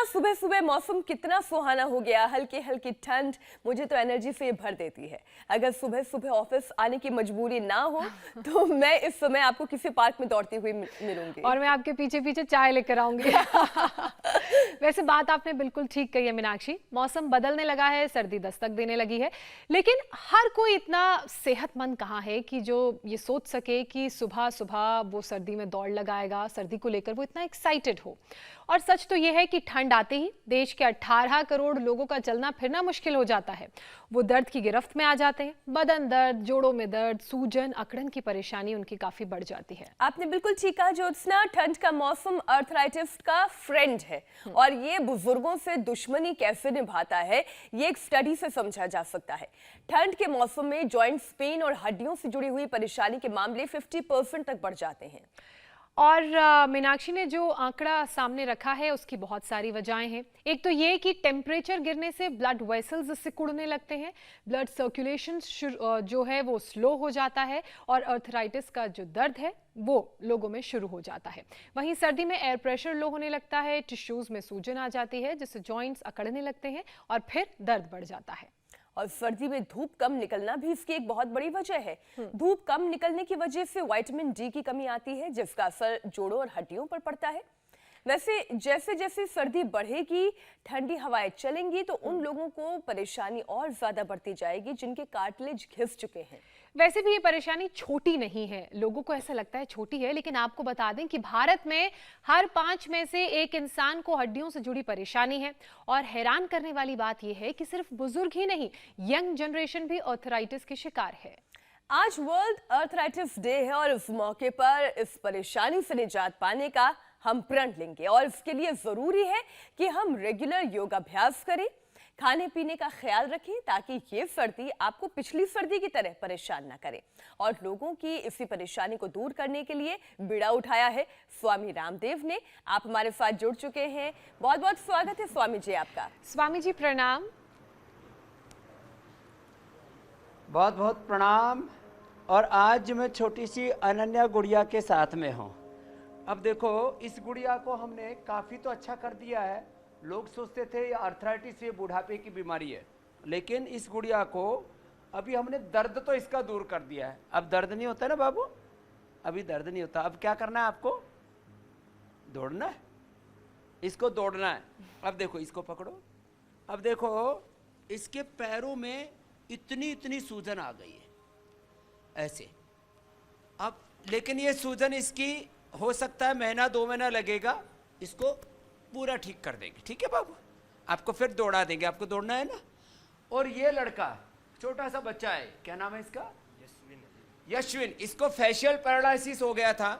सुबह सुबह मौसम कितना सुहाना हो गया। हल्की हल्की ठंड मुझे तो एनर्जी से भर देती है। अगर सुबह सुबह ऑफिस आने की मजबूरी ना हो तो मैं इस समय आपको किसी पार्क में दौड़ती हुई मिलूंगी और मैं आपके पीछे पीछे चाय लेकर आऊंगी। वैसे बात आपने बिल्कुल ठीक कही है मीनाक्षी, मौसम बदलने लगा है, सर्दी दस्तक देने लगी है, लेकिन हर कोई इतना सेहतमंद कहाँ है कि जो ये सोच सके कि सुबह सुबह वो सर्दी में दौड़ लगाएगा, सर्दी को लेकर वो इतना एक्साइटेड हो। और सच तो ये है कि ठंड आते ही देश के 18 करोड़ लोगों का चलना फिरना मुश्किल हो जाता है। वो दर्द की गिरफ्त में आ जाते हैं। बदन दर्द, जोड़ों में दर्द, सूजन, अकड़न की परेशानी उनकी काफी बढ़ जाती है। आपने बिल्कुल ठीक कहा ज्योत्सना, ठंड का मौसम अर्थराइटिस का फ्रेंड है और ये बुजुर्गों से दुश्मनी कैसे निभाता है ये एक स्टडी से समझा जा सकता है। ठंड के मौसम में जॉइंट्स पेन और हड्डियों से जुड़ी हुई परेशानी के मामले 50% तक बढ़ जाते हैं। और मीनाक्षी ने जो आंकड़ा सामने रखा है उसकी बहुत सारी वजहें हैं। एक तो ये कि टेम्परेचर गिरने से ब्लड वेसल्स सिकुड़ने लगते हैं, ब्लड सर्कुलेशन जो है वो स्लो हो जाता है और अर्थराइटिस का जो दर्द है वो लोगों में शुरू हो जाता है। वहीं सर्दी में एयर प्रेशर लो होने लगता है, टिश्यूज में सूजन आ जाती है जिससे जॉइंट्स अकड़ने लगते हैं और फिर दर्द बढ़ जाता है। और सर्दी में धूप कम निकलना भी इसकी एक बहुत बड़ी वजह है। धूप कम निकलने की वजह से विटामिन डी की कमी आती है जिसका असर जोड़ों और हड्डियों पर पड़ता है। वैसे जैसे जैसे सर्दी बढ़ेगी, ठंडी हवाएं चलेंगी तो उन लोगों को परेशानी और ज्यादा बढ़ती जाएगी जिनके कार्टिलेज घिस चुके हैं। वैसे भी ये परेशानी छोटी नहीं है, लोगों को ऐसा लगता है छोटी है, लेकिन आपको बता दें कि भारत में हर 5 में से एक इंसान को हड्डियों से जुड़ी परेशानी है। और हैरान करने वाली बात यह है कि सिर्फ बुजुर्ग ही नहीं, यंग जनरेशन भी अर्थराइटिस के शिकार है। आज वर्ल्ड अर्थराइटिस डे है और इस मौके पर इस परेशानी से निजात पाने का हम प्रण लेंगे और इसके लिए जरूरी है कि हम रेगुलर योगाभ्यास करें, खाने पीने का ख्याल रखें ताकि ये सर्दी आपको पिछली सर्दी की तरह परेशान ना करे। और लोगों की इसी परेशानी को दूर करने के लिए बीड़ा उठाया है स्वामी रामदेव ने। आप हमारे साथ जुड़ चुके हैं, बहुत बहुत स्वागत है स्वामी जी आपका। स्वामी जी प्रणाम। बहुत बहुत प्रणाम। और आज मैं छोटी सी अनन्या गुड़िया के साथ में हूँ। अब देखो, इस गुड़िया को हमने काफ़ी तो अच्छा कर दिया है। लोग सोचते थे ये अर्थराइटिस ये बुढ़ापे की बीमारी है, लेकिन इस गुड़िया को अभी हमने दर्द तो इसका दूर कर दिया है। अब दर्द नहीं होता ना बाबू, अभी दर्द नहीं होता। अब क्या करना है आपको? दौड़ना है, इसको दौड़ना है। अब देखो, इसको पकड़ो। अब देखो, इसके पैरों में इतनी इतनी सूजन आ गई है ऐसे। अब लेकिन ये सूजन इसकी हो सकता है महीना 2 महीना लगेगा, इसको पूरा ठीक कर देंगे। ठीक है बाबू, आपको फिर दौड़ा देंगे। आपको दौड़ना है ना। और ये लड़का छोटा सा बच्चा है, क्या नाम है इसका? यशविन। इसको फेशियल पैरालिसिस हो गया था,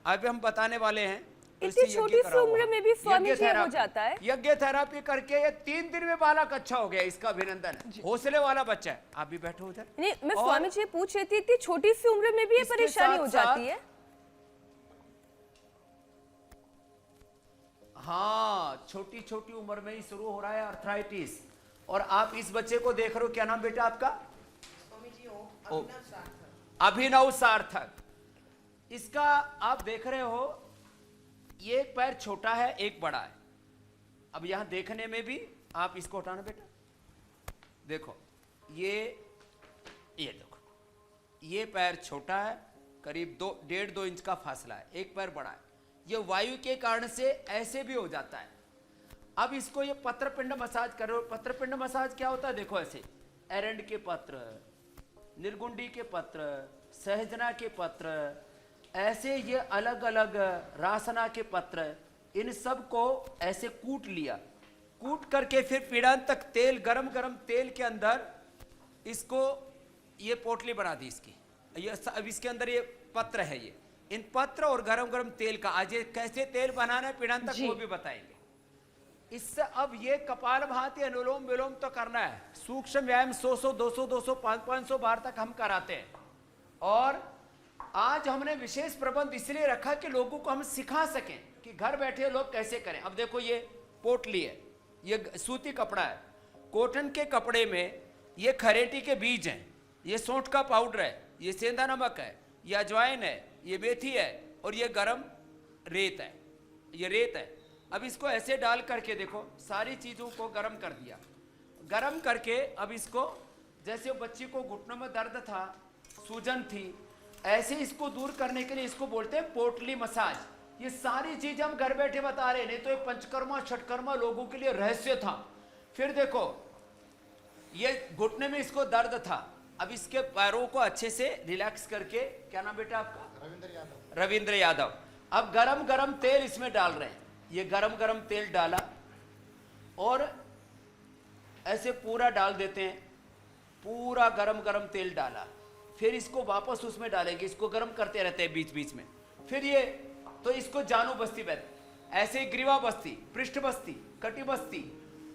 अभी हम बताने वाले हैं। इतनी छोटी सी उम्र में भी स्वामी जी हो जाता है। यज्ञ थेरापी करके ये 3 दिन में बालक अच्छा हो गया। इसका अभिनंदन है, हौसले वाला बच्चा है। आप भी बैठो उधर। नहीं, मैं स्वामी जी पूछ रही थी, इतनी छोटी सी उम्र में भी ये परेशानी हो जाती है? हाँ, छोटी छोटी उम्र में ही शुरू हो रहा है अर्थराइटिस। और आप इस बच्चे को देख रहे हो, क्या नाम बेटा आपका? अभिनव सार्थक। इसका आप देख रहे हो, ये एक पैर छोटा है, एक बड़ा है। अब यहां देखने में भी, आप इसको हटाना बेटा। देखो, ये देखो, ये पैर छोटा है, करीब 1.5-2 इंच का फासला है, एक पैर बड़ा है। ये वायु के कारण से ऐसे भी हो जाता है। अब इसको ये पत्रपिंड मसाज करो। पत्रपिंड मसाज क्या होता है? देखो, ऐसे एरंड के पत्र, निर्गुंडी के पत्र, सहजना के पत्र, ऐसे ये अलग अलग रासना के पत्र, इन सब को ऐसे कूट लिया। कूट करके फिर पीड़ांत तक तेल, गरम गरम तेल के अंदर इसको ये पोटली बना दी इसकी। ये अब इसके अंदर ये पत्र है, ये इन पत्र और गरम गरम तेल का आज ये कैसे तेल बनाना है पीड़ांत तक वो भी बताएंगे। इससे अब ये कपाल भाती अनुलोम विलोम तो करना है। सूक्ष्म व्यायाम 100-100, 200, 200, 500 बार तक हम कराते हैं। और आज हमने विशेष प्रबंध इसलिए रखा कि लोगों को हम सिखा सकें कि घर बैठे लोग कैसे करें। अब देखो, ये पोटली है, ये सूती कपड़ा है। कॉटन के कपड़े में ये खरेटी के बीज हैं, ये सौंठ का पाउडर है, ये सेंधा नमक है, ये अजवाइन है, ये मेथी है और ये गरम रेत है, ये रेत है। अब इसको ऐसे डाल करके देखो, सारी चीजों को गर्म कर दिया। गर्म करके अब इसको, जैसे बच्ची को घुटनों में दर्द था, सूजन थी, ऐसे इसको दूर करने के लिए इसको बोलते हैं पोटली मसाज। ये सारी चीज हम घर बैठे बता रहे, नहीं तो ये पंचकर्मा छठकर्मा लोगों के लिए रहस्य था। फिर देखो, ये घुटने में इसको दर्द था, अब इसके पैरों को अच्छे से रिलैक्स करके, क्या नाम बेटा आपका? रविंद्र यादव। अब गरम गरम तेल इसमें डाल रहे हैं। ये गरम गरम तेल डाला और ऐसे पूरा डाल देते हैं, पूरा गरम गरम तेल डाला, फिर इसको वापस उसमें डालेंगे, इसको गरम करते रहते हैं बीच बीच में। फिर ये, तो इसको जानू बस्ती बैठ, ऐसे ग्रीवा बस्ती, पृष्ठ बस्ती, कटी बस्ती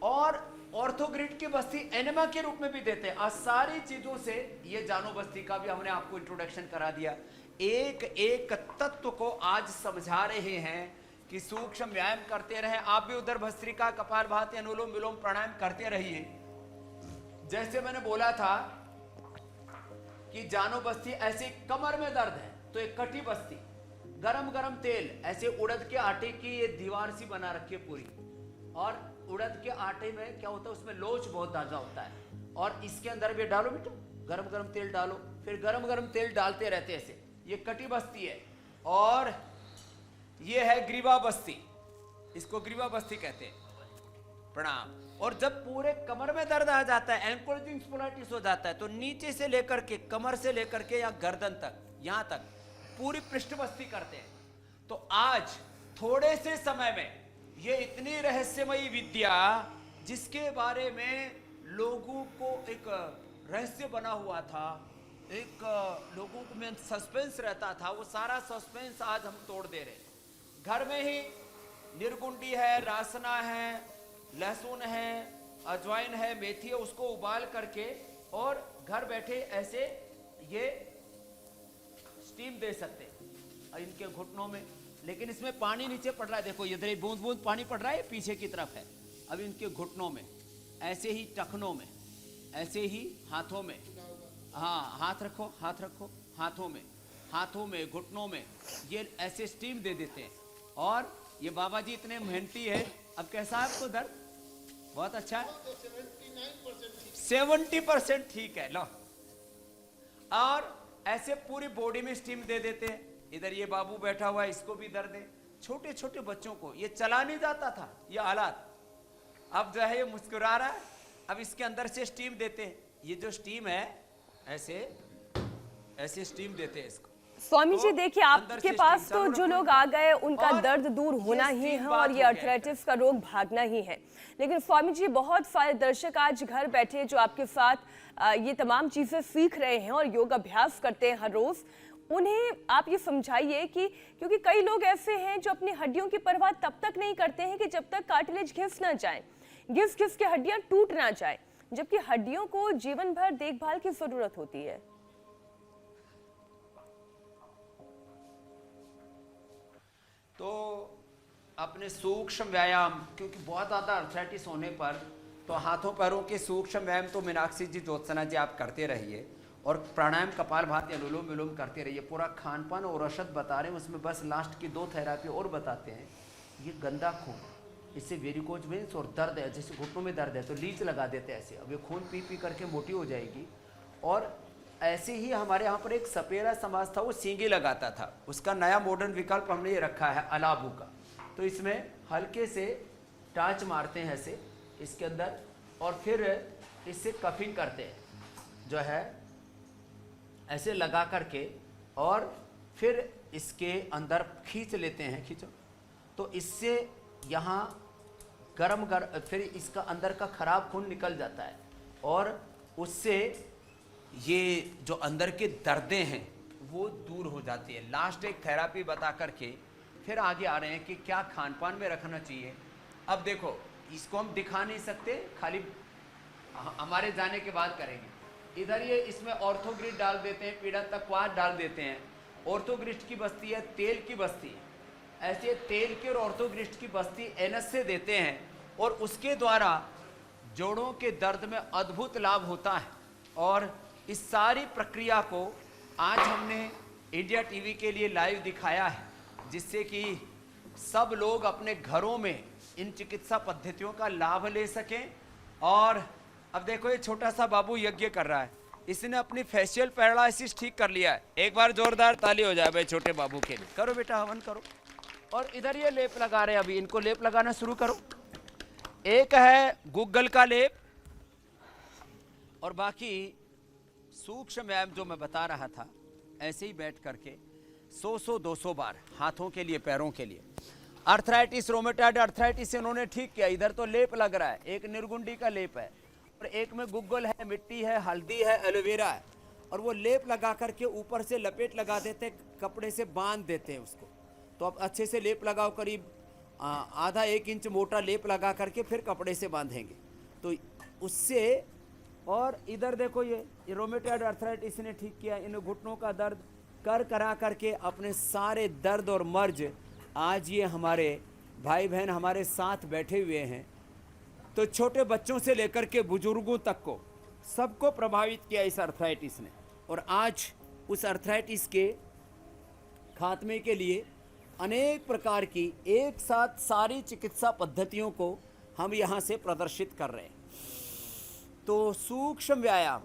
और ऑर्थोग्रिड की बस्ती एनेमा के रूप में भी देते हैं। आज सारी चीजों से ये जानू बस्ती का भी हमने आपको इंट्रोडक्शन करा दिया। एक एक तत्व को आज समझा रहे हैं कि सूक्ष्म व्यायाम करते रहें। आप भी उधर भस्त्रिका, कपालभाति, अनुलोम विलोम प्राणायाम करते रहिए। जैसे मैंने बोला था कि जानू बस्ती, ऐसे कमर में दर्द है तो एक कटी बस्ती, गरम गरम तेल, ऐसे उड़द के आटे की ये दीवार सी बना रखी है पूरी, और उड़द के आटे में क्या होता है, उसमें लोच बहुत ताजा होता है, और इसके अंदर भी डालो बेटा, गरम गरम तेल डालो, फिर गरम गरम तेल डालते रहते ऐसे। ये कटी बस्ती है, और ये है ग्रीवा बस्ती, इसको ग्रीवा बस्ती कहते हैं। प्रणाम। और जब पूरे कमर में दर्द आ जाता है, एंकोलॉजिंग स्पोलाइटिस हो जाता है, तो नीचे से लेकर के, कमर से लेकर के या गर्दन तक, यहां तक पूरी पृष्ठ बस्ती करते हैं। तो आज थोड़े से समय में ये इतनी रहस्यमयी विद्या, जिसके बारे में लोगों को एक रहस्य बना हुआ था, एक लोगों में सस्पेंस रहता था, वो सारा सस्पेंस आज हम तोड़ दे रहे हैं। घर में ही निर्गुंडी है, रासना है, लहसुन है, अजवाइन है, मेथी है, उसको उबाल करके और घर बैठे ऐसे ये स्टीम दे सकते हैं इनके घुटनों में। लेकिन इसमें पानी नीचे पड़ रहा है, देखो इधर बूंद बूंद पानी पड़ रहा है, पीछे की तरफ है। अब इनके घुटनों में, ऐसे ही टखनों में, ऐसे ही हाथों में, हाँ हाथ रखो, हाथ रखो, हाथों में, घुटनों में, ये ऐसे स्टीम दे देते हैं। और ये बाबा जी इतने मेहनती है। अब कैसा है आपको दर्द? बहुत अच्छा है, 70% ठीक है। लो, और ऐसे पूरी बॉडी में स्टीम दे देते हैं। इधर ये बाबू बैठा हुआ है, इसको भी दर्द है। छोटे छोटे बच्चों को ये चला नहीं जाता था ये हालात, अब जो है ये मुस्कुरा रहा है। अब इसके अंदर से स्टीम देते हैं। ये जो स्टीम है, ऐसे ऐसे स्टीम देते हैं इसको। स्वामी जी तो देखिए, अंदर आपके से पास स्टीम तो चालू जो रखो। लोग आ गए उनका और दर्द दूर होना ही स्टीम है बात और हो ये गया अर्थराइटिस का रोग भागना ही है। लेकिन स्वामी जी, बहुत सारे दर्शक आज घर बैठे जो आपके साथ ये तमाम चीजें सीख रहे हैं और योग अभ्यास करते हैं हर रोज, उन्हें आप ये समझाइए कि क्योंकि कई लोग ऐसे हैं जो अपनी हड्डियों की परवाह तब तक नहीं करते हैं कि जब तक कार्टिलेज घिस ना जाए, घिस घिस के हड्डियां टूट ना जाए, जबकि हड्डियों को जीवन भर देखभाल की जरूरत होती है। तो अपने सूक्ष्म व्यायाम, क्योंकि बहुत ज़्यादा अर्थराइटिस होने पर तो हाथों पैरों के सूक्ष्म व्यायाम तो मीनाक्षी जी, ज्योत्सना जी आप करते रहिए, और प्राणायाम, कपालभाति, अनुलोम विलोम करते रहिए। पूरा खान पान और औषध बता रहे हैं, उसमें बस लास्ट की 2 थेरेपी और बताते हैं। ये गंदा खून, इससे वेरिकोज वेन्स और दर्द है, जैसे घुटनों में दर्द है तो लीच लगा देते हैं ऐसे। अब ये खून पी पी करके मोटी हो जाएगी। और ऐसे ही हमारे यहाँ पर एक सपेरा समाज था, वो सींगी लगाता था। उसका नया मॉडर्न विकल्प हमने ये रखा है अलाबू का। तो इसमें हल्के से टाच मारते हैं ऐसे इसके अंदर, और फिर इससे कफिंग करते हैं, जो है ऐसे लगा करके, और फिर इसके अंदर खींच लेते हैं, खींचो, तो इससे यहाँ फिर इसका अंदर का खराब खून निकल जाता है, और उससे ये जो अंदर के दर्दें हैं वो दूर हो जाती है। लास्ट एक थेरापी बता करके फिर आगे आ रहे हैं कि क्या खान पान में रखना चाहिए। अब देखो, इसको हम दिखा नहीं सकते, खाली हमारे जाने के बाद करेंगे। इधर ये इसमें ऑर्थोग्रिड डाल देते हैं, पीड़ा तक पास डाल देते हैं। ऑर्थोग्रिस्ट की बस्ती है, तेल की बस्ती, ऐसे तेल की और ऑर्थोग्रिस्ट की बस्ती एनएस से देते हैं, और उसके द्वारा जोड़ों के दर्द में अद्भुत लाभ होता है। और इस सारी प्रक्रिया को आज हमने इंडिया टीवी के लिए लाइव दिखाया है, जिससे कि सब लोग अपने घरों में इन चिकित्सा पद्धतियों का लाभ ले सकें। और अब देखो ये छोटा सा बाबू यज्ञ कर रहा है, इसने अपनी फेशियल पैरालिसिस ठीक कर लिया है। एक बार जोरदार ताली हो जाए भाई छोटे बाबू के लिए। करो बेटा हवन करो। और इधर ये लेप लगा रहे हैं, अभी इनको लेप लगाना शुरू करो। एक है गूगल का लेप और बाकी सूक्ष्म व्यायाम जो मैं बता रहा था, ऐसे ही बैठ करके 100-200 बार हाथों के लिए, पैरों के लिए। अर्थराइटिस, रोमेटॉइड अर्थराइटिस इन्होंने ठीक किया। इधर तो लेप लग रहा है, एक निर्गुंडी का लेप है और एक में गुग्गल है, मिट्टी है, हल्दी है, एलोवेरा है। और वो लेप लगा करके ऊपर से लपेट लगा देते, कपड़े से बांध देते हैं उसको। तो अब अच्छे से लेप लगाओ, करीब आधा 1 इंच मोटा लेप लगा करके फिर कपड़े से बांधेंगे तो उससे। और इधर देखो ये रोमेटॉइड अर्थराइटिस ने ठीक किया। इन घुटनों का दर्द कर करा करके अपने सारे दर्द और मर्ज आज ये हमारे भाई बहन हमारे साथ बैठे हुए हैं। तो छोटे बच्चों से लेकर के बुजुर्गों तक को सबको प्रभावित किया इस अर्थराइटिस ने। और आज उस अर्थराइटिस के खात्मे के लिए अनेक प्रकार की एक साथ सारी चिकित्सा पद्धतियों को हम यहाँ से प्रदर्शित कर रहे हैं। तो सूक्ष्म व्यायाम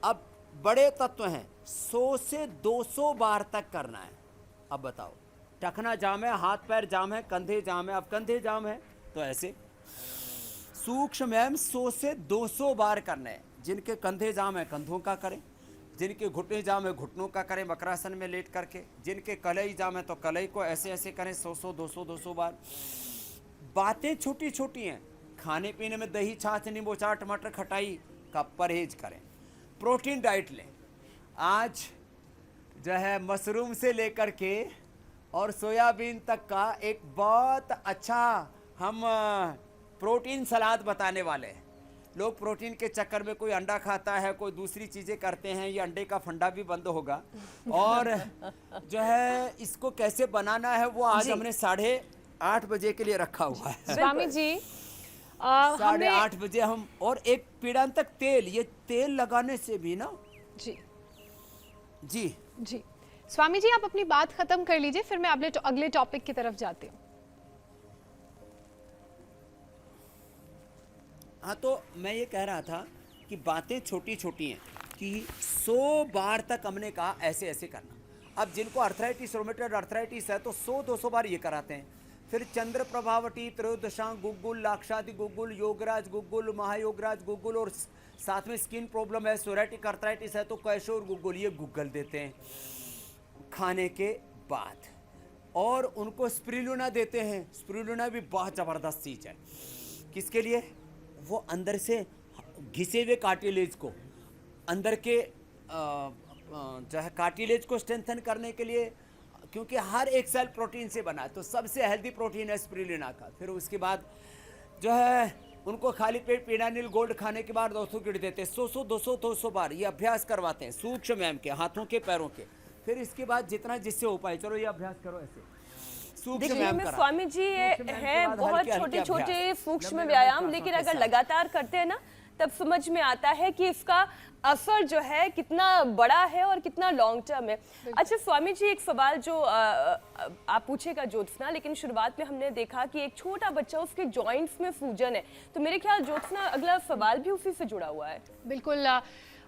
अब बड़े तत्व हैं, 100 से 200 बार तक करना है। अब बताओ, टखना जाम है, हाथ पैर जाम है, कंधे जाम है। अब कंधे जाम है तो ऐसे सूक्ष्म व्यायाम 100 से 200 बार करना है। जिनके कंधे जाम है कंधों का करें, जिनके घुटने जाम है घुटनों का करें वक्रासन में लेट करके, जिनके कलाई जाम है तो कलाई को ऐसे ऐसे करें 100-200 बार। बातें छोटी छोटी हैं, खाने पीने में दही छाछ नींबू चाट टमाटर खटाई का परहेज करें। प्रोटीन डाइट लें। आज जो है मशरूम से लेकर के और सोयाबीन तक का एक बहुत अच्छा हम प्रोटीन सलाद बताने वाले हैं। लोग प्रोटीन के चक्कर में कोई अंडा खाता है, कोई दूसरी चीज़ें करते हैं। ये अंडे का फंडा भी बंद होगा। और जो है इसको कैसे बनाना है वो आज हमने 8:30 बजे के लिए रखा हुआ है। स्वामी जी 8:30 बजे हम। और एक पीड़ांतक तेल, ये तेल लगाने से भी ना जी जी जी स्वामी जी आप अपनी बात खत्म कर लीजिए, फिर मैं अगले टॉपिक की तरफ जाती हूँ। हाँ, तो मैं ये कह रहा था कि बातें छोटी छोटी हैं कि 100 बार तक हमने कहा ऐसे ऐसे करना। अब जिनको अर्थराइटिस, रोमेटॉइड अर्थराइटिस है तो 100-200 बार ये कराते हैं। फिर चंद्र प्रभावटी, त्रयोदशांग गुग्गुल, लाक्षादि गुग्गुल, योगराज गुग्गुल, महायोगराज गुग्गुल और साथ में स्किन प्रॉब्लम है, सोराइटिक अर्थराइटिस है तो कैशोर गुग्गुल, ये गुग्गल देते हैं खाने के बाद। और उनको स्पिरुलिना देते हैं। स्पिरुलिना भी बहुत ज़बरदस्त चीज़ है। किसके लिए? वो अंदर से घिसे हुए कार्टिलेज को, अंदर के जो है कार्टिलेज को स्ट्रेंथन करने के लिए, क्योंकि हर एक सेल प्रोटीन से बना है तो सबसे हेल्दी प्रोटीन है स्पिरुलिना का। फिर उसके बाद जो है उनको खाली पेट पीनानिल गोल्ड खाने के बाद 200 गिर देते हैं। 100-200 बार ये अभ्यास करवाते हैं सूक्ष्म व्यायाम के, हाथों के पैरों के। फिर इसके बाद जितना जिससे हो पाए, चलो ये अभ्यास करो ऐसे सूक्ष्म देखिए व्यायाम में करा। स्वामी जी ये सूक्ष्म व्यायाम के है बाद बहुत हल्के छोटे हल्के छोटे अभ्यास। सूक्ष्म लंबे व्यायाम, लंबे लेकिन सांसों अगर के साथ। लगातार करते हैं ना तब समझ में आता है कि इसका असर जो है कितना बड़ा है और कितना लॉन्ग टर्म है। अच्छा स्वामी जी, एक सवाल जो आप पूछेगा ज्योत्सना, लेकिन शुरुआत में हमने देखा कि एक छोटा बच्चा, उसके जॉइंट्स में सूजन है, तो मेरे ख्याल ज्योत्सना अगला सवाल भी उसी से जुड़ा हुआ है। बिल्कुल।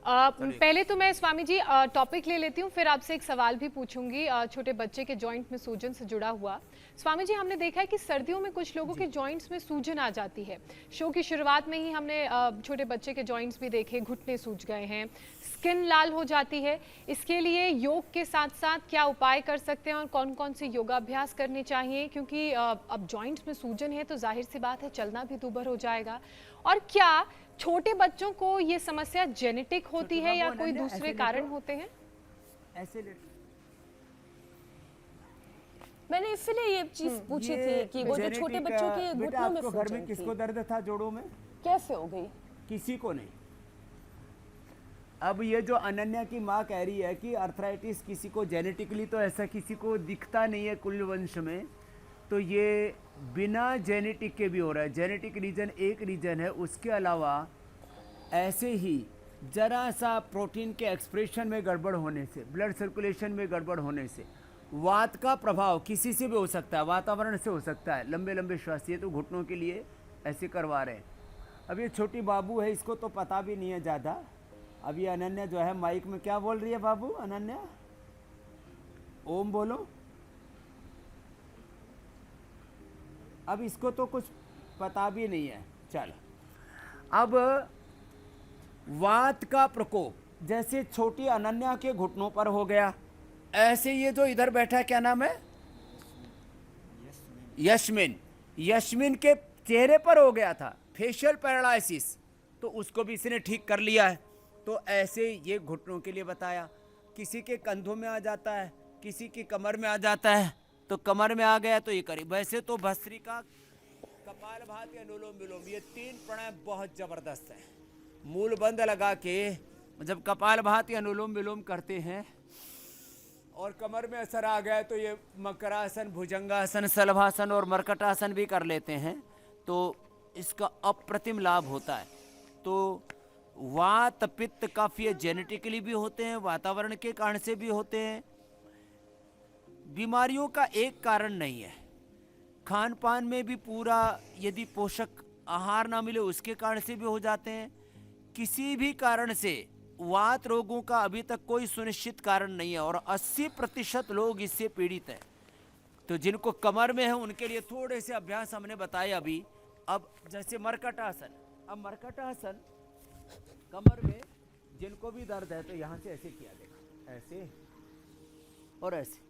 पहले तो मैं स्वामी जी टॉपिक ले लेती हूँ, फिर आपसे एक सवाल भी पूछूंगी छोटे बच्चे के जॉइंट में सूजन से जुड़ा हुआ। स्वामी जी, हमने देखा है कि सर्दियों में कुछ लोगों के जॉइंट्स में सूजन आ जाती है। शो की शुरुआत में ही हमने छोटे बच्चे के जॉइंट्स भी देखे, घुटने सूज गए हैं, स्किन लाल हो जाती है। इसके लिए योग के साथ साथ क्या उपाय कर सकते हैं और कौन कौन से योगाभ्यास करने चाहिए? क्योंकि अब जॉइंट्स में सूजन है तो जाहिर सी बात है चलना भी दूभर हो जाएगा। और क्या छोटे बच्चों को ये समस्या जेनेटिक होती है या कोई दूसरे कारण होते हैं? ऐसे लेट। मैंने इसलिए ये चीज पूछी थी कि वो जो छोटे बच्चों के घुटनों में घर में सूजन किसको थी, दर्द था जोड़ों में? कैसे हो गई? किसी को नहीं। अब ये जो अनन्या की माँ कह रही है कि अर्थराइटिस किसी को जेनेटिकली, तो ऐसा किसी को दिखता नहीं है कुल वंश में, तो ये बिना जेनेटिक के भी हो रहा है। जेनेटिक रीजन एक रीजन है, उसके अलावा ऐसे ही जरा सा प्रोटीन के एक्सप्रेशन में गड़बड़ होने से, ब्लड सर्कुलेशन में गड़बड़ होने से, वात का प्रभाव किसी से भी हो सकता है, वातावरण से हो सकता है। लंबे लंबे श्वास, ये तो घुटनों के लिए ऐसे करवा रहे हैं। अब ये छोटी बाबू है, इसको तो पता भी नहीं है ज़्यादा। अब ये अनन्या जो है माइक में क्या बोल रही है बाबू? अनन्या ओम बोलो। अब इसको तो कुछ पता भी नहीं है। चल, अब वात का प्रकोप जैसे छोटी अनन्या के घुटनों पर हो गया, ऐसे ये जो इधर बैठा है, क्या नाम है? यशमिन। यशमिन के चेहरे पर हो गया था फेशियल पैरालिसिस, तो उसको भी इसने ठीक कर लिया है। तो ऐसे ये घुटनों के लिए बताया। किसी के कंधों में आ जाता है, किसी की कमर में आ जाता है, तो कमर में आ गया तो ये करी। वैसे तो भस्त्रिका, कपालभाति, अनुलोम विलोम, ये 3 प्राणायाम बहुत जबरदस्त है। मूल बंद लगा के जब कपालभाति अनुलोम विलोम करते हैं और कमर में असर आ गया तो ये मकरासन, भुजंगासन, शलभासन और मरकटासन भी कर लेते हैं, तो इसका अप्रतिम लाभ होता है। तो वात पित्त काफी जेनेटिकली भी होते हैं, वातावरण के कारण से भी होते हैं। बीमारियों का एक कारण नहीं है, खान पान में भी पूरा यदि पोषक आहार ना मिले उसके कारण से भी हो जाते हैं। किसी भी कारण से वात रोगों का अभी तक कोई सुनिश्चित कारण नहीं है और 80% लोग इससे पीड़ित हैं। तो जिनको कमर में है उनके लिए थोड़े से अभ्यास हमने बताए अभी। अब जैसे मरकटासन, अब मरकटासन कमर में जिनको भी दर्द है तो यहाँ से ऐसे किया, देखा ऐसे और ऐसे।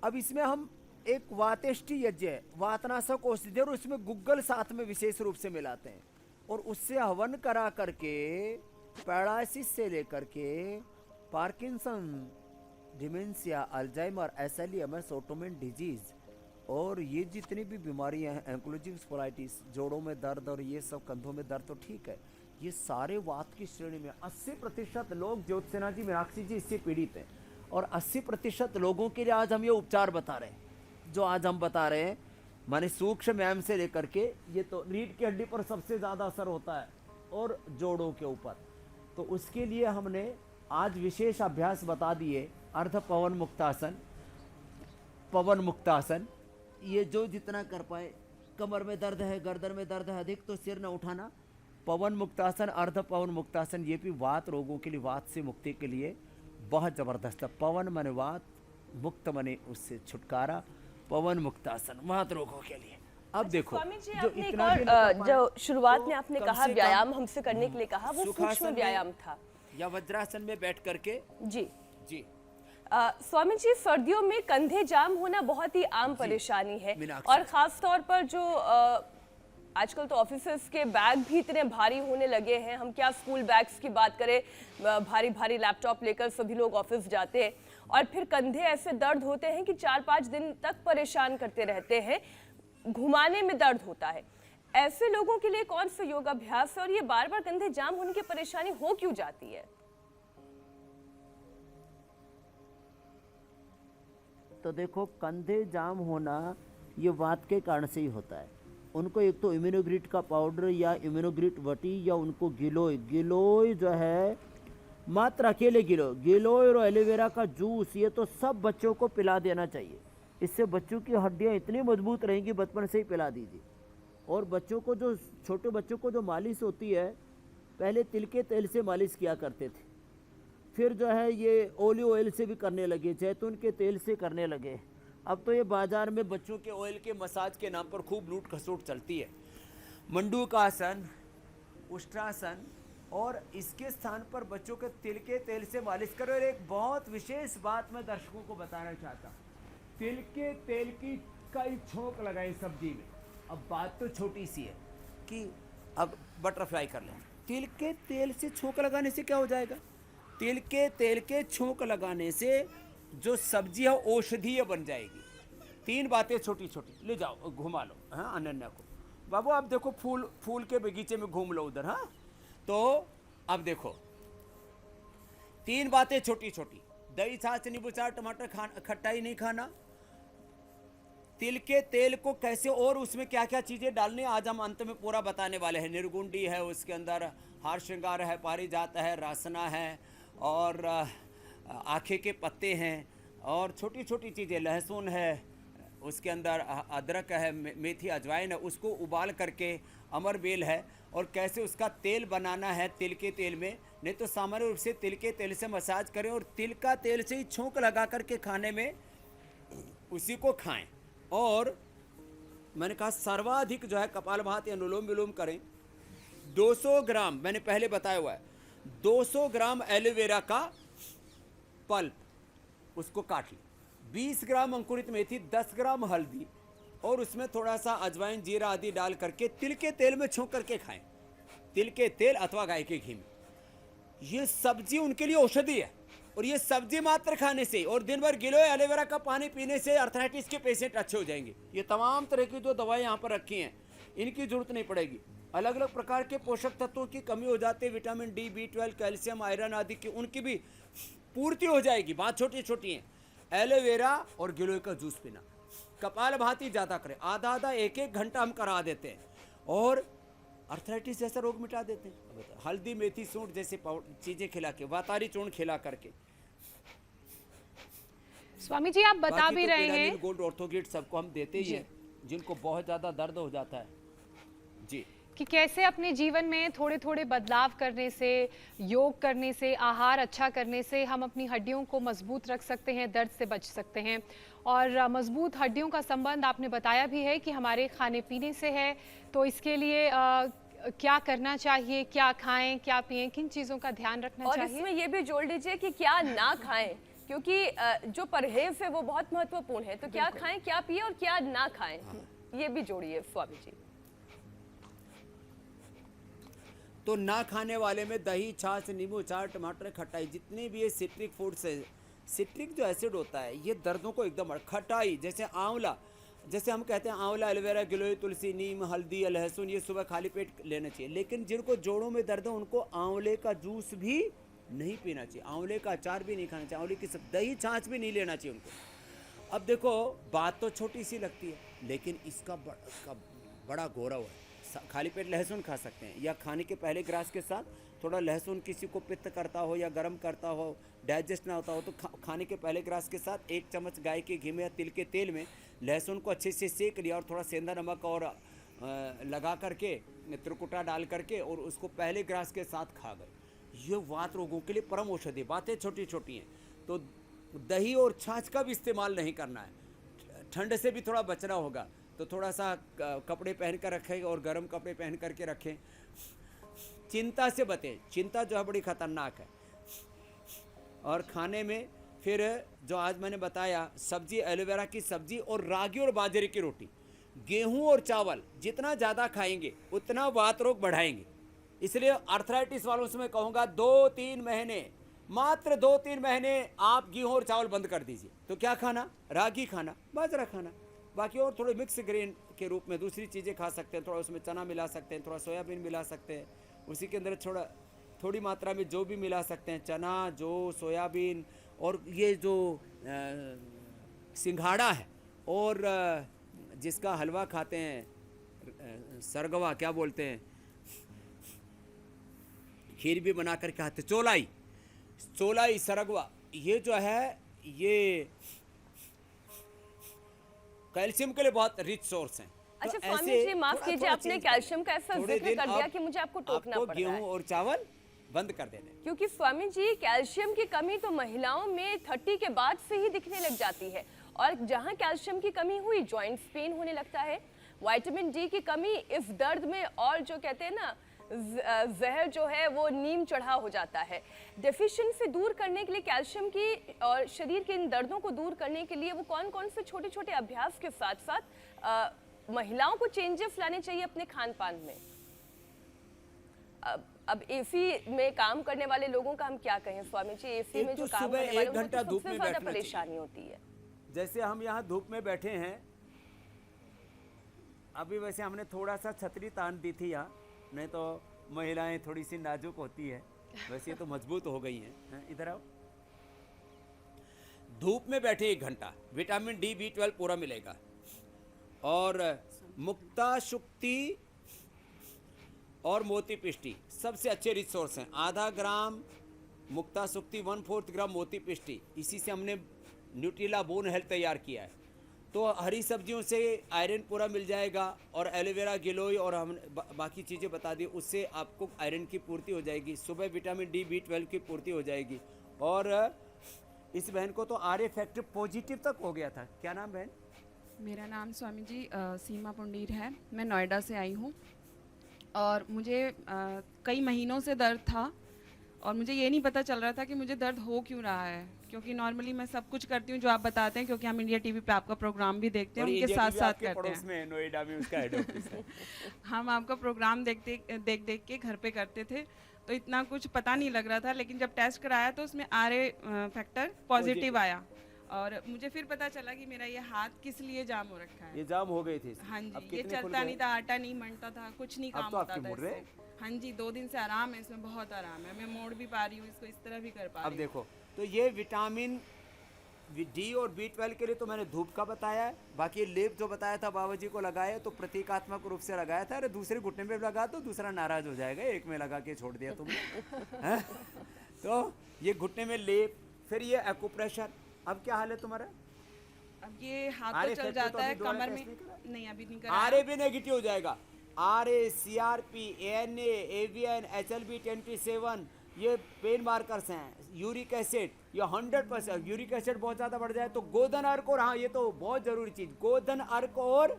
अब इसमें हम एक वातेष्टि यज्ञ है, वातनाशक औषधि, और उसमें गुग्गल साथ में विशेष रूप से मिलाते हैं और उससे हवन करा करके पैरालिसिस से लेकर के Parkinson, dementia, Alzheimer, एसएलईएमएस, autoimmune disease और ये जितनी भी बीमारियां हैं, एंक्लोजिंग स्पोलाइटिस, जोड़ों में दर्द और ये सब कंधों में दर्द, तो ठीक है, ये सारे वात की श्रेणी में 80% लोग, ज्योत्सना जी, मीनाक्षी जी, इससे पीड़ित हैं। और 80% लोगों के लिए आज हम ये उपचार बता रहे हैं। जो आज हम बता रहे हैं माने सूक्ष्म व्यायाम से लेकर के, ये तो रीढ़ की हड्डी पर सबसे ज़्यादा असर होता है और जोड़ों के ऊपर, तो उसके लिए हमने आज विशेष अभ्यास बता दिए। अर्ध पवन मुक्तासन, पवन मुक्तासन, ये जो जितना कर पाए। कमर में दर्द है, गर्दन में दर्द है अधिक, तो सिर न उठाना। पवन मुक्तासन, अर्ध पवन मुक्तासन, ये भी वात रोगों के लिए, वात से मुक्ति के लिए बहुत जबरदस्त है। पवन माने वात, मुक्त माने उससे छुटकारा। पवन मुक्तासन वात रोगों के लिए। अब देखो स्वामी जी, जो आपने एक इतना भी और ना कर पाए, जो शुरुआत में तो आपने कम कहा से कम व्यायाम हमसे करने के लिए कहा, वो सुखासन सूक्ष्म में व्यायाम था। या वज्रासन में बैठ करके जी जी। स्वामी जी, सर्दियों में कंधे जाम होना बहुत ही आम परेशानी है मीनाक्षी। और खास तौर पर जो आजकल तो ऑफिसेस के बैग भी इतने भारी होने लगे हैं। हम क्या स्कूल बैग्स की बात करें, भारी भारी लैपटॉप लेकर सभी लोग ऑफिस जाते हैं और फिर कंधे ऐसे दर्द होते हैं कि 4-5 दिन तक परेशान करते रहते हैं, घुमाने में दर्द होता है। ऐसे लोगों के लिए कौन सा योगाभ्यास है और ये बार बार कंधे जाम होने की परेशानी हो क्यों जाती है? तो देखो, कंधे जाम होना ये वात के कारण से ही होता है। उनको एक तो इम्यूनोग्रिट का पाउडर या इम्यूनोग्रिट वटी या उनको गिलोय, गिलोय जो है मात्र अकेले गिलोय और एलोवेरा का जूस, ये तो सब बच्चों को पिला देना चाहिए। इससे बच्चों की हड्डियां इतनी मजबूत रहेंगी, बचपन से ही पिला दीजिए। और बच्चों को जो, छोटे बच्चों को जो मालिश होती है, पहले तिल के तेल से मालिश किया करते थे, फिर जो है ये ओलिव ऑयल से भी करने लगे, जैतून के तेल से करने लगे। अब तो ये बाजार में बच्चों के ऑयल के मसाज के नाम पर खूब लूट खसोट चलती है। मंडूकासन, उष्ट्रासन, और इसके स्थान पर बच्चों के तिल के तेल से मालिश करो। और एक बहुत विशेष बात मैं दर्शकों को बताना चाहता हूँ, तिल के तेल की कई छोंक लगाए सब्जी में। अब बात तो छोटी सी है कि अब बटरफ्लाई कर लें। तिल के तेल से छोंक लगाने से क्या हो जाएगा? तिल के तेल के छोंक लगाने से जो सब्जी है औषधीय बन जाएगी। 3 बातें छोटी छोटी, ले जाओ घुमा लो। हाँ, अनन्या को, बाबू आप देखो फूल के बगीचे में घूम लो उधर। हाँ, तो अब देखो 3 बातें छोटी छोटी, दही, छाछ, नींबू, चार, टमाटर, खट्टाई नहीं खाना। तिल के तेल को कैसे और उसमें क्या क्या चीजें डालनी, आज हम अंत में पूरा बताने वाले हैं। निर्गुंडी है, उसके अंदर हार श्रृंगार है, पारिजात है, रासना है और आखे के पत्ते हैं, और छोटी छोटी चीज़ें, लहसुन है, उसके अंदर अदरक है, मेथी अजवाइन है, उसको उबाल करके, अमरबेल है, और कैसे उसका तेल बनाना है तिल के तेल में, नहीं तो सामान्य रूप से तिल के तेल से मसाज करें और तिल का तेल से ही छोंक लगा करके खाने में उसी को खाएं। और मैंने कहा सर्वाधिक जो है कपालभाति अनुलोम विलोम करें। 200 ग्राम मैंने पहले बताया हुआ है, 200 ग्राम एलोवेरा का पल्प उसको काट ली, 20 ग्राम अंकुरित मेथी, 10 ग्राम हल्दी और उसमें थोड़ा सा अजवाइन जीरा आदि डाल करके तिल के तेल में छोंक करके खाएं, तिल के तेल अथवा गाय के घी में। ये सब्जी उनके लिए औषधि है, और ये सब्जी मात्र खाने से और दिन भर गिलोय एलोवेरा का पानी पीने से अर्थराइटिस के पेशेंट अच्छे हो जाएंगे। ये तमाम तरह की जो दवाएं यहाँ पर रखी हैं इनकी जरूरत नहीं पड़ेगी। अलग अलग प्रकार के पोषक तत्वों की कमी हो जाती है, vitamin D, B12, calcium, iron आदि की, उनकी भी पूर्ति हो जाएगी। बात छोटी छोटी है। एलोवेरा और गिलोय का जूस पीना, कपालभाति ज़्यादा करें, आधा आधा एक एक घंटा हम करा देते हैं और अर्थराइटिस जैसा रोग मिटा देते हैं। हल्दी, मेथी, सूंठ जैसे चीज़ें खिला के, वातारी चूर्ण खिला करके। स्वामी जी आप बता बाकी भी तो रहे पेरानिल, हैं गोल्ड, ऑर्थोगेट सबको हम देते ही हैं जिनको बहुत ज़्यादा दर्द हो जाता है जी, कि कैसे अपने जीवन में थोड़े थोड़े बदलाव करने से, योग करने से, आहार अच्छा करने से हम अपनी हड्डियों को मजबूत रख सकते हैं, दर्द से बच सकते हैं। और मजबूत हड्डियों का संबंध आपने बताया भी है कि हमारे खाने पीने से है। तो इसके लिए क्या करना चाहिए, क्या खाएं, क्या पिएं, किन चीज़ों का ध्यान रखना और चाहिए? इसमें ये भी जोड़ लीजिए कि क्या ना खाएं, क्योंकि जो परहेज है वो बहुत महत्वपूर्ण है। तो क्या खाएं, क्या पिए और क्या ना खाएं, ये भी जोड़िए स्वामी जी। तो ना खाने वाले में दही, छाछ, नींबू, अचार, टमाटर, खटाई, जितने भी ये सिट्रिक फूड्स है, सिट्रिक जो एसिड होता है ये दर्दों को एकदम, खटाई जैसे आंवला, जैसे हम कहते हैं आंवला, एलोवेरा, गिलोय, तुलसी, नीम, हल्दी, लहसुन, ये सुबह खाली पेट लेना चाहिए। लेकिन जिनको जोड़ों में दर्द है उनको आंवले का जूस भी नहीं पीना चाहिए, आंवले का अचार भी नहीं खाना चाहिए, आंवले की सब, दही, छाछ भी नहीं लेना चाहिए उनको। अब देखो बात तो छोटी सी लगती है, लेकिन इसका बड़ा गौरव है। खाली पेट लहसुन खा सकते हैं, या खाने के पहले ग्रास के साथ थोड़ा लहसुन, किसी को पित्त करता हो या गर्म करता हो, डाइजेस्ट ना होता हो, तो खाने के पहले ग्रास के साथ 1 चम्मच गाय के घी में या तिल के तेल में लहसुन को अच्छे से सेक लिया और थोड़ा सेंधा नमक और लगा करके, त्रिकुटा डाल करके, और उसको पहले ग्रास के साथ खा गए। ये वात रोगों के लिए परम औषधि। बातें छोटी छोटी हैं। तो दही और छाछ का भी इस्तेमाल नहीं करना है। ठंड से भी थोड़ा बचना होगा, तो थोड़ा सा कपड़े पहन कर रखें और गर्म कपड़े पहन करके रखें। चिंता से बचें, चिंता जो है बड़ी खतरनाक है। और खाने में फिर जो आज मैंने बताया, सब्जी, एलोवेरा की सब्जी और रागी और बाजरे की रोटी, गेहूं और चावल जितना ज़्यादा खाएंगे उतना वात रोग बढ़ाएंगे। इसलिए अर्थराइटिस वालों से मैं कहूँगा 2-3 महीने, मात्र 2-3 महीने आप गेहूं और चावल बंद कर दीजिए। तो क्या खाना? रागी खाना, बाजरा खाना, बाकी और थोड़े मिक्स ग्रेन के रूप में दूसरी चीज़ें खा सकते हैं। थोड़ा उसमें चना मिला सकते हैं, थोड़ा सोयाबीन मिला सकते हैं, उसी के अंदर थोड़ी मात्रा में जो भी मिला सकते हैं, चना, जो सोयाबीन, और ये जो सिंघाड़ा है और जिसका हलवा खाते हैं, सरगवा क्या बोलते हैं, खीर भी बना कर खाते, चोलाई, सरगवा, ये जो है ये कैल्शियम के लिए बहुत रिच सोर्स हैं। अच्छा तो स्वामी ऐसे जी माफ थोड़ा- कीजिए, थोड़ा आपने चेंज कैल्शियम का ऐसा थोड़े जिक्र दिन कर दिया आप- कि मुझे आपको टोकना आपको पड़ रहा गेहूं है। और चावल बंद कर देने। क्योंकि स्वामी जी कैल्शियम की कमी तो महिलाओं में 30 के बाद से ही दिखने लग जाती है, और जहां कैल्शियम की कमी हुई जॉइंट्स पेन होने लगता है। विटामिन डी की कमी इस दर्द में, और जो कहते हैं ना जहर जो है वो नीम चढ़ा हो जाता है। डेफिशिएंसी दूर करने के लिए कैल्शियम की और शरीर के इन दर्दों को दूर करने के लिए वो कौन कौन से छोटे छोटे अभ्यास के साथ साथ महिलाओं को चेंजेस लाने चाहिए अपने खान पान में? अब एसी में काम करने वाले लोगों का हम क्या कहें स्वामी जी? एसी एक में तो जो काम सुबह करने वाले 1 घंटा उनको तो धूप सबसे में ज्यादा बैठना परेशानी होती है। जैसे हम यहाँ धूप में बैठे हैं, अभी वैसे हमने थोड़ा सा छतरी तान दी थी यहाँ, नहीं तो महिलाएं थोड़ी सी नाजुक होती है, वैसे ये तो मजबूत हो गई हैं। इधर आओ। धूप में बैठे 1 घंटा, विटामिन डी, B12 पूरा मिलेगा। और मुक्ता शुक्ति और मोती पिष्टी सबसे अच्छे रिसोर्स हैं। आधा ग्राम मुक्ता शुक्ति, 1/4 ग्राम मोती पिष्टी, इसी से हमने न्यूट्रिला बोन हेल्थ तैयार किया है। तो हरी सब्जियों से आयरन पूरा मिल जाएगा और एलोवेरा गिलोय और हम बाकी चीज़ें बता दी, उससे आपको आयरन की पूर्ति हो जाएगी। सुबह विटामिन डी B12 की पूर्ति हो जाएगी। और इस बहन को तो आर फैक्टर पॉजिटिव तक हो गया था। क्या नाम बहन? मेरा नाम स्वामी जी सीमा पुंडीर है। मैं नोएडा से आई हूँ और मुझे कई महीनों से दर्द था और मुझे ये नहीं पता चल रहा था कि मुझे दर्द हो क्यों रहा है, क्योंकि नॉर्मली मैं सब कुछ करती हूँ जो आप बताते हैं, क्योंकि हम इंडिया टीवी पे आपका प्रोग्राम भी देखते हैं, उनके साथ साथ करते हैं। में नोएडा में उसका हेड ऑफिस है। हम आपका प्रोग्राम देख देख के घर पे करते थे, तो इतना कुछ पता नहीं लग रहा था। लेकिन जब टेस्ट कराया तो उसमें RA फैक्टर पॉजिटिव आया और मुझे फिर पता चला कि मेरा ये हाथ किस लिए जाम हो रखा है। ये जाम हो गई थी। हाँ अब जी, ये कितने खुल चलता गए? नहीं था, आटा नहीं मंडता था, कुछ नहीं अब काम तो होता आपके था मुड़ रहे इससे। हाँ जी, 2 दिन से आराम है, इसमें बहुत आराम है। मैं मोड़ भी पा रही हूँ इसको, इस तरह भी कर पा अब रही हूँ। देखो, तो ये विटामिन D और B12 के लिए तो मैंने धूप का बताया है। बाकी ये लेप जो बताया था बाबा जी को लगाया तो प्रतीकात्मक रूप से लगाया था। अरे दूसरे घुटने पे लगा तो दूसरा नाराज हो जाएगा, एक में लगा के छोड़ दिया तुमने। हैं? तो ये घुटने में लेप, फिर ये एक्यूप्रेशर। अब क्या हाल है तुम्हारा? अब ये हाथ RA तो चल फैक्टर तो जाता है, अभी दोबारा कमर टेस्ट में नहीं करा? नहीं, अभी नहीं करा। RA भी नेगेटिव हो जाएगा। RA, CRP, ANA, AVN, HLB27 ये पेन मार्कर्स हैं। यूरिक एसिड ये 100%, यूरिक एसिड बहुत ज़्यादा बढ़ जाए तो गोधन अर्क, और हाँ ये तो बहुत ज़रूरी चीज़, गोधन अर्क और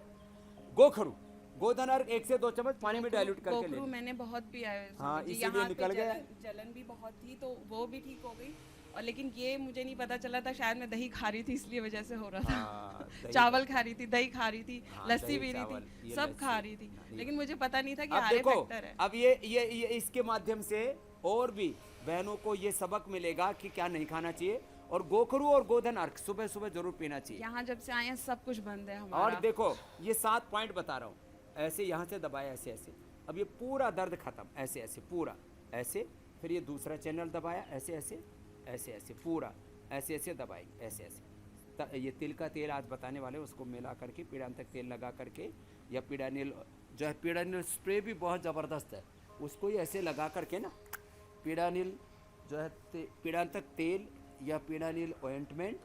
गोखरू। गोधन अर्क 1 से 2 चम्मच पानी में डाइल्यूट करके ले गोखरू लें। मैंने बहुत पिया है स्वामी हाँ, जी। इसीलिए यहाँ निकल पे गया। जलन भी बहुत थी तो वो भी ठीक हो गई। और लेकिन ये मुझे नहीं पता चला था, शायद मैं दही खा रही थी इसलिए वजह से हो रहा हाँ, था। दही चावल खा रही थी, दही खा रही थी, हाँ, लस्सी दही, पी रही चावल, थी, ये सब लस्सी, खा रही थी, हाँ, लेकिन मुझे पता नहीं था कि अब RA देखो, फैक्टर है। अब ये इसके माध्यम से और भी बहनों को ये सबक मिलेगा कि क्या नहीं खाना चाहिए। और गोखरू और गोधन अर्क सुबह सुबह जरूर पीना चाहिए। यहाँ जब से आए हैं सब कुछ बंद है हमारा। और देखो ये 7 पॉइंट बता रहा हूँ, ऐसे यहाँ से दबाया, ऐसे ऐसे, अब ये पूरा दर्द खत्म, ऐसे ऐसे पूरा ऐसे, फिर ये दूसरा चैनल दबाया, ऐसे ऐसे ऐसे ऐसे पूरा ऐसे ऐसे दबाई, ऐसे ऐसे। ये तिल का तेल आज बताने वाले, उसको मिला करके पीड़ांतक तेल लगा करके, या पीड़ानिल जो है, पीड़ानिल स्प्रे भी बहुत ज़बरदस्त है, उसको ही ऐसे लगा करके ना, पीड़ानिल जो है पीड़ांतक तेल या पीड़ानिल ऑइंटमेंट,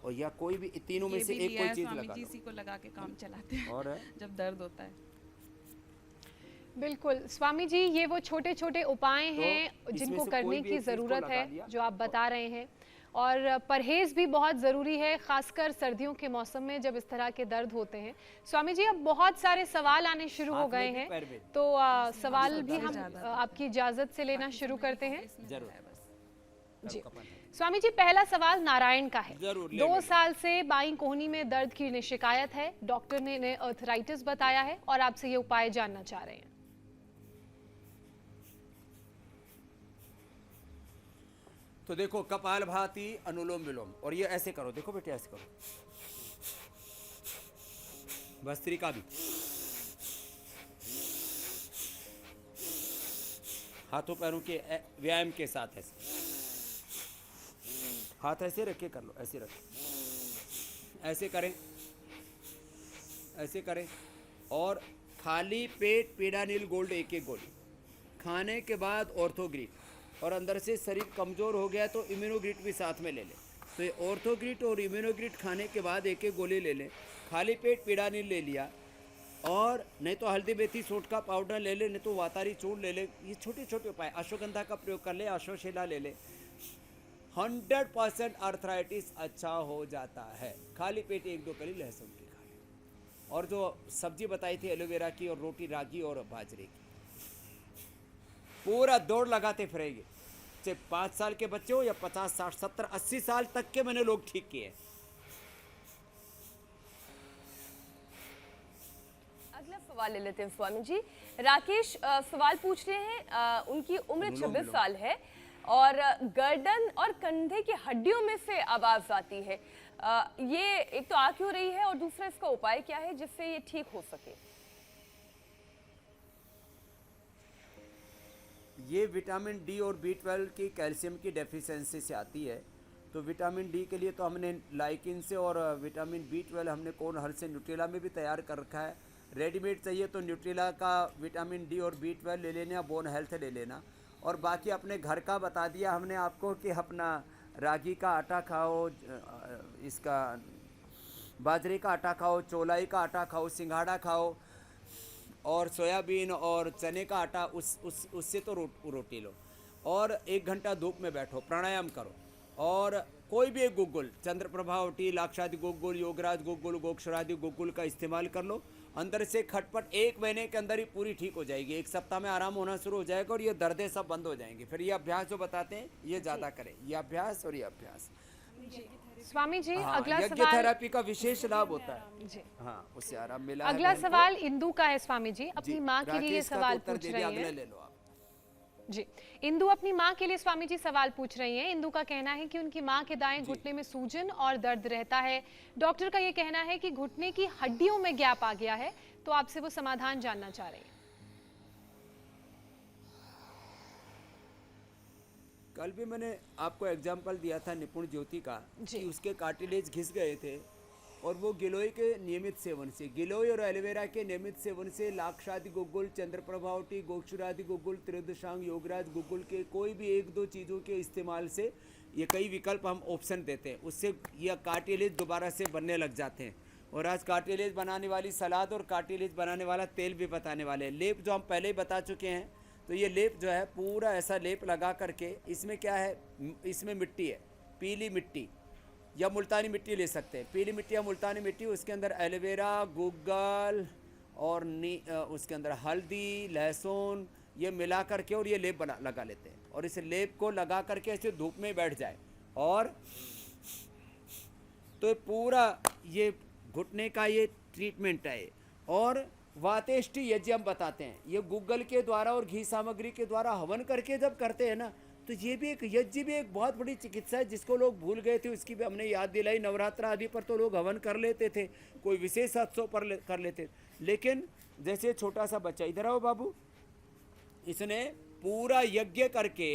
और या कोई भी तीनों में ये से भी एक लिया कोई है चीज़ स्वामी लगा जी, लो। इसी को लगा के काम चलाते हैं और जब दर्द होता है। बिल्कुल स्वामी जी, ये वो छोटे छोटे उपाय तो हैं इसमें जिनको से करने कोई भी की एक चीज़ को ज़रूरत लगा है, लिया जो आप बता रहे हैं। और परहेज भी बहुत ज़रूरी है, खासकर सर्दियों के मौसम में जब इस तरह के दर्द होते हैं। स्वामी जी, अब बहुत सारे सवाल आने शुरू हो हाथ में गए भी, हैं, पैर में। तो सवाल भी हम ज़्यादा आपकी इजाज़त से लेना शुरू करते हैं। जरूर जी स्वामी जी, पहला सवाल नारायण का है। जरूर, ले 2 लो। साल से बाईं कोहनी में दर्द की शिकायत है, डॉक्टर ने इन्हें अर्थराइटिस बताया है और आपसे ये उपाय जानना चाह रहे हैं। तो देखो, कपालभाति, अनुलोम विलोम, और ये ऐसे करो, देखो बेटे ऐसे करो, भस्त्रिका भी, हाथों पैरों के व्यायाम के साथ ऐसे, हाथ ऐसे रख के कर लो, ऐसे रख, ऐसे करें, ऐसे करें। और खाली पेट पीड़ानिल गोल्ड 1-1 गोली, खाने के बाद ऑर्थोग्रिट, और अंदर से शरीर कमज़ोर हो गया तो इम्यूनोग्रिट भी साथ में ले लें। तो ये ऑर्थोग्रिट और इम्यूनोग्रिट खाने के बाद 1-1 गोली ले लें। खाली पेट पीड़ानिल ले लिया, और नहीं तो हल्दी मेथी सोट का पाउडर ले ले, नहीं तो वातारी चूर्ण ले ले। ये छोटे छोटे उपाय, अश्वगंधा का प्रयोग कर ले, अश्वशिला ले ले, 100% अर्थराइटिस अच्छा हो जाता है। खाली पेट 1-2 कली लहसुन की खा ले। और जो सब्जी बताई थी एलोवेरा की, और रोटी रागी और बाजरे की, पूरा दौड़ लगाते फिरेंगे। चाहे 5 साल के बच्चे हो या 50, 60, 70, 80 साल तक के मैंने लोग ठीक किए। अगला सवाल ले लेते हैं स्वामी जी। राकेश सवाल पूछ रहे हैं, उनकी उम्र अनुलोम 26 विलोम। साल है और गर्दन और कंधे की हड्डियों में से आवाज आती है। ये एक तो आ क्यों रही है और दूसरा इसका उपाय क्या है जिससे ये ठीक हो सके? ये विटामिन डी और B12 की कैल्शियम की डेफिशिएंसी से आती है। तो विटामिन डी के लिए तो हमने लाइकिन से, और विटामिन B12 हमने कौन हल से न्यूट्रेला में भी तैयार कर रखा है। रेडीमेड चाहिए तो न्यूट्रेला का विटामिन डी और B12 ले लेना, बोन हेल्थ ले लेना। और बाकी अपने घर का बता दिया हमने आपको कि अपना रागी का आटा खाओ, इसका बाजरे का आटा खाओ, चौलाई का आटा खाओ, सिंघाड़ा खाओ, और सोयाबीन और चने का आटा उससे तो रोटी लो, और 1 घंटा धूप में बैठो, प्राणायाम करो, और कोई भी एक गुग्गुल, चंद्रप्रभावटी, लाक्षादि गुग्गुल, योगराज गुग्गुल, गोक्षरादि गुग्गुल का इस्तेमाल कर लो। अंदर से खटपट 1 महीने के अंदर ही पूरी ठीक हो जाएगी। 1 सप्ताह में आराम होना शुरू हो जाएगा और ये दर्दें सब बंद हो जाएंगी। फिर ये अभ्यास जो बताते हैं ये ज़्यादा करें, ये अभ्यास और ये अभ्यास। स्वामी जी, हाँ, अगला यज्ञ सवाल थेरेपी का विशेष लाभ होता है। जी, हाँ, उससे आराम मिला। अगला सवाल इंदू का है स्वामी जी, अपनी माँ के लिए सवाल पूछ रही अगला है। ले लो आप। जी, इंदू अपनी माँ के लिए स्वामी जी सवाल पूछ रही हैं। इंदू का कहना है कि उनकी माँ के दाएं घुटने में सूजन और दर्द रहता है। डॉक्टर का ये कहना है कि घुटने की हड्डियों में गैप आ गया है, तो आपसे वो समाधान जानना चाह रही हैं। कल भी मैंने आपको एग्जाम्पल दिया था निपुण ज्योति का कि उसके कार्टिलेज घिस गए थे, और वो गिलोय के नियमित सेवन से, गिलोय और एलोवेरा के नियमित सेवन से, लाक्षादि गुग्गुल, चंद्रप्रभावटी, गोक्षुरादि गुग्गुल, त्रिदशांग, योगराज गुग्गुल के कोई भी 1-2 चीज़ों के इस्तेमाल से, ये कई विकल्प हम ऑप्शन देते हैं, उससे यह कार्टिलेज दोबारा से बनने लग जाते हैं। और आज कार्टिलेज बनाने वाली सलाद और कार्टिलेज बनाने वाला तेल भी बताने वाले हैं। लेप जो हम पहले ही बता चुके हैं, तो ये लेप जो है पूरा ऐसा लेप लगा करके, इसमें क्या है, इसमें मिट्टी है, पीली मिट्टी या मुल्तानी मिट्टी ले सकते हैं, पीली मिट्टी या मुल्तानी मिट्टी, उसके अंदर एलोवेरा, गुग्गल और उसके अंदर हल्दी, लहसुन, ये मिला करके और ये लेप बना लगा लेते हैं। और इस लेप को लगा करके ऐसे धूप में बैठ जाए, और तो पूरा ये घुटने का ये ट्रीटमेंट है। और वातेष्टि यज्ञ हम बताते हैं, ये गुग्गल के द्वारा और घी सामग्री के द्वारा हवन करके जब करते हैं ना, तो ये भी एक यज्ञ भी एक बहुत बड़ी चिकित्सा है, जिसको लोग भूल गए थे, उसकी भी हमने याद दिलाई। नवरात्र आदि पर तो लोग हवन कर लेते थे, कोई विशेष उत्सव पर कर लेते, लेकिन जैसे छोटा सा बच्चा, इधर आओ बाबू, इसने पूरा यज्ञ करके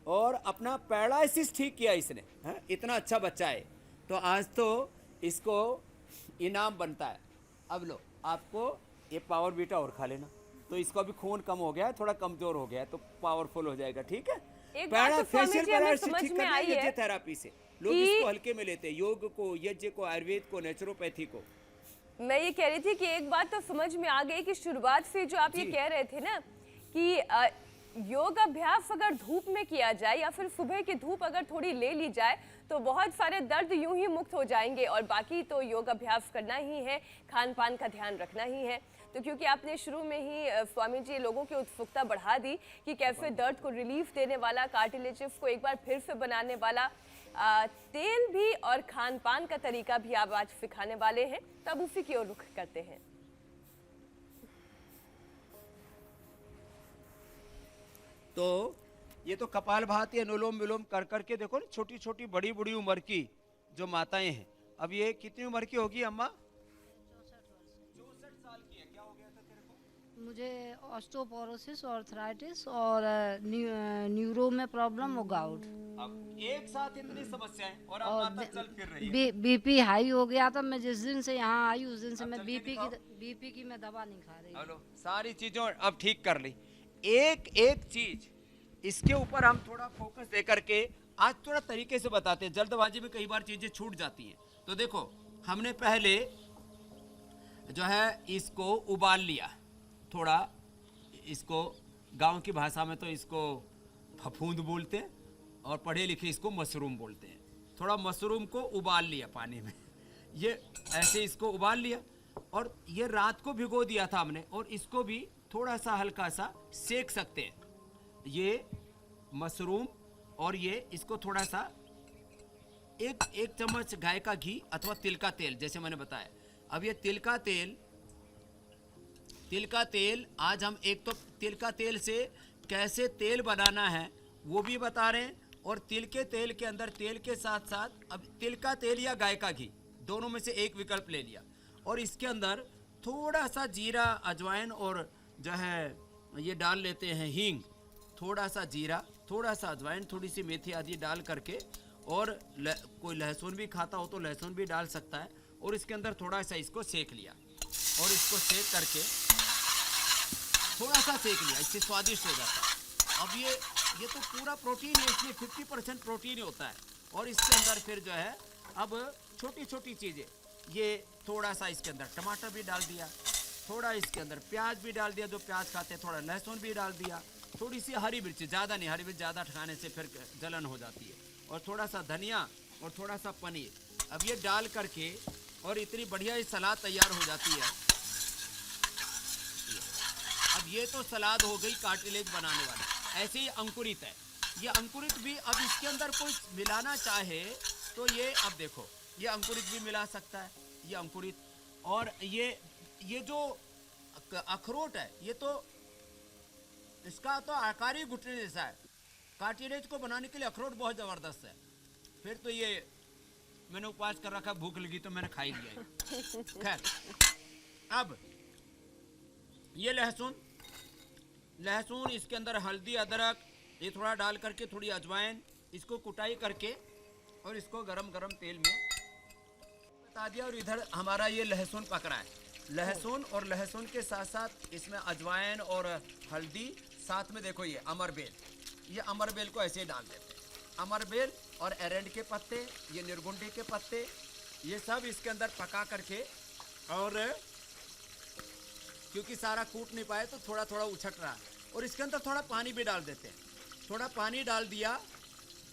और अपना पैरालिसिस ठीक किया इसने। हाँ, इतना अच्छा बच्चा है, तो आज तो इसको इनाम बनता है। अब लो, आपको ये पावर बीटा और खा लेना, तो इसको अभी खून कम हो गया है, थोड़ा कमजोर हो गया है, तो पावरफुल हो जाएगा। ठीक है, एक बात तो स्वामी जी हमें समझ में आई है, यज्ञ थेरेपी से लोग इसको हल्के में लेते हैं, योग को, यज्ञ को, आयुर्वेद को, नेचुरोपैथी को। मैं ये कह रही थी कि एक बात तो समझ में आ गई कि शुरुआत से जो आप ये कह रहे थे ना कि योग अभ्यास अगर धूप में किया जाए या फिर सुबह की धूप अगर थोड़ी ले ली जाए तो बहुत सारे दर्द यूं ही मुक्त हो जाएंगे, और बाकी तो योग अभ्यास करना ही है, खान पान का ध्यान रखना ही है। तो क्योंकि आपने शुरू में ही स्वामी जी लोगों की उत्सुकता बढ़ा दी कि कैसे दर्द को रिलीफ देने वाला, कार्टिलेजेस को एक बार फिर से बनाने वाला तेल भी और खान पान का तरीका भी आप आज सिखाने वाले हैं, तब उसी की ओर रुख करते हैं। तो ये तो कपालभाति, अनुलोम विलोम कर करके देखो ना, छोटी छोटी बड़ी बड़ी उम्र की जो माताएं हैं। अब ये कितनी उम्र की होगी अम्मा? 64 साल की है। क्या हो गया था तेरे को? मुझे ऑस्टियोपोरोसिस, आर्थराइटिस और न्यूरो में प्रॉब्लम हो, गाउट। अब एक साथ इतनी समस्याएं और अब माता चल फिर रही है। बीपी हाई हो गया था। मैं जिस दिन से यहाँ आई उस दिन से मैं बीपी की मैं दवा नहीं खा रही। हेलो, सारी चीजों अब ठीक कर ली। एक एक चीज इसके ऊपर हम थोड़ा फोकस दे करके आज थोड़ा तरीके से बताते हैं। जल्दबाजी में कई बार चीजें छूट जाती हैं। तो देखो, हमने पहले जो है इसको उबाल लिया, थोड़ा इसको गांव की भाषा में तो इसको फफूंद बोलते हैं, और पढ़े लिखे इसको मशरूम बोलते हैं। थोड़ा मशरूम को उबाल लिया पानी में, ये ऐसे इसको उबाल लिया, और ये रात को भिगो दिया था हमने, और इसको भी थोड़ा सा हल्का सा सेक सकते हैं। ये मशरूम और ये इसको थोड़ा सा एक चम्मच गाय का घी अथवा तिल का तेल, जैसे मैंने बताया। अब ये तिल का तेल आज हम एक तो तिल का तेल से कैसे तेल बनाना है वो भी बता रहे हैं, और तिल के तेल के अंदर तेल के साथ साथ अब तिल का तेल या गाय का घी दोनों में से एक विकल्प ले लिया, और इसके अंदर थोड़ा सा जीरा, अजवाइन और जो है ये डाल लेते हैं हींग, थोड़ा सा जीरा, थोड़ा सा अजवाइन, थोड़ी सी मेथी आदि डाल करके, और कोई लहसुन भी खाता हो तो लहसुन भी डाल सकता है, और इसके अंदर थोड़ा सा इसको सेक लिया, और इसको सेक करके थोड़ा सा सेक लिया, इससे स्वादिष्ट हो जाता है। अब ये ये तो पूरा प्रोटीन है, इसमें 50% प्रोटीन ही होता है। और इसके अंदर फिर जो है अब छोटी छोटी चीज़ें, ये थोड़ा सा इसके अंदर टमाटर भी डाल दिया, थोड़ा इसके अंदर प्याज भी डाल दिया, जो प्याज खाते हैं, थोड़ा लहसुन भी डाल दिया, थोड़ी सी हरी मिर्ची, ज़्यादा नहीं, हरी मिर्च ज़्यादा खाने से फिर जलन हो जाती है, और थोड़ा सा धनिया और थोड़ा सा पनीर। अब ये डाल करके और इतनी बढ़िया ये सलाद तैयार हो जाती है। अब ये तो सलाद हो गई कार्टिलेज बनाने वाली। ऐसे ही अंकुरित है, ये अंकुरित भी अब इसके अंदर कोई मिलाना चाहे तो ये अब देखो, ये अंकुरित भी मिला सकता है, ये अंकुरित। और ये जो अखरोट है, ये तो इसका तो आकार ही घुटने जैसा है। कार्टिलेज को बनाने के लिए अखरोट बहुत ज़बरदस्त है। फिर तो ये मैंने उपवास कर रखा, भूख लगी तो मैंने खा ही लिया। खैर, अब ये लहसुन, इसके अंदर हल्दी, अदरक, ये थोड़ा डाल करके, थोड़ी अजवाइन, इसको कुटाई करके और इसको गरम गरम तेल में बता दिया। और इधर हमारा ये लहसुन पक रहा है। लहसुन और लहसुन के साथ साथ इसमें अजवाइन और हल्दी, साथ में देखो ये अमरबेल, ये अमरबेल को ऐसे ही डाल देते हैं। अमरबेल और एरेंड के पत्ते, ये निर्गुंडी के पत्ते, ये सब इसके अंदर पका करके, और क्योंकि सारा कूट नहीं पाए तो थोड़ा थोड़ा उछट रहा है, और इसके अंदर थोड़ा पानी भी डाल देते हैं। थोड़ा पानी डाल दिया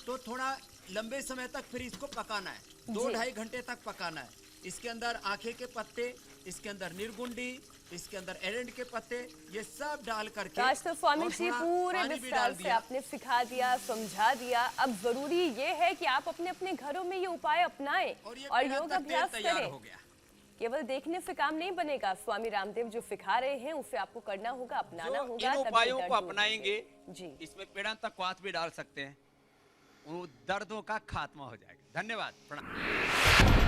तो थोड़ा लंबे समय तक फिर इसको पकाना है, 2-2.5 घंटे तक पकाना है। इसके अंदर आखे के पत्ते, इसके अंदर निर्गुंडी, इसके अंदर एरेंड के पत्ते, ये सब डाल करके। आज तो स्वामी और जी थोड़ा पूरे पानी भी विस्तार डाल से दिया। आपने सिखा दिया, समझा दिया। अब जरूरी ये है कि आप अपने अपने घरों में ये उपाय अपनाएं और ये और पेड़ा योग तक तेल अभ्यास तैयार करें। हो गया। केवल देखने से काम नहीं बनेगा, स्वामी रामदेव जो सिखा रहे हैं उसे आपको करना होगा, अपनाना जो होगा। इन तभी उपायों दर्द को दूर अपनाएंगे, होंगे। जी, इसमें पेड़ा तक क्वाथ भी डाल सकते हैं, वो दर्दों का खात्मा हो जाएगा। धन्यवाद, प्रणाम।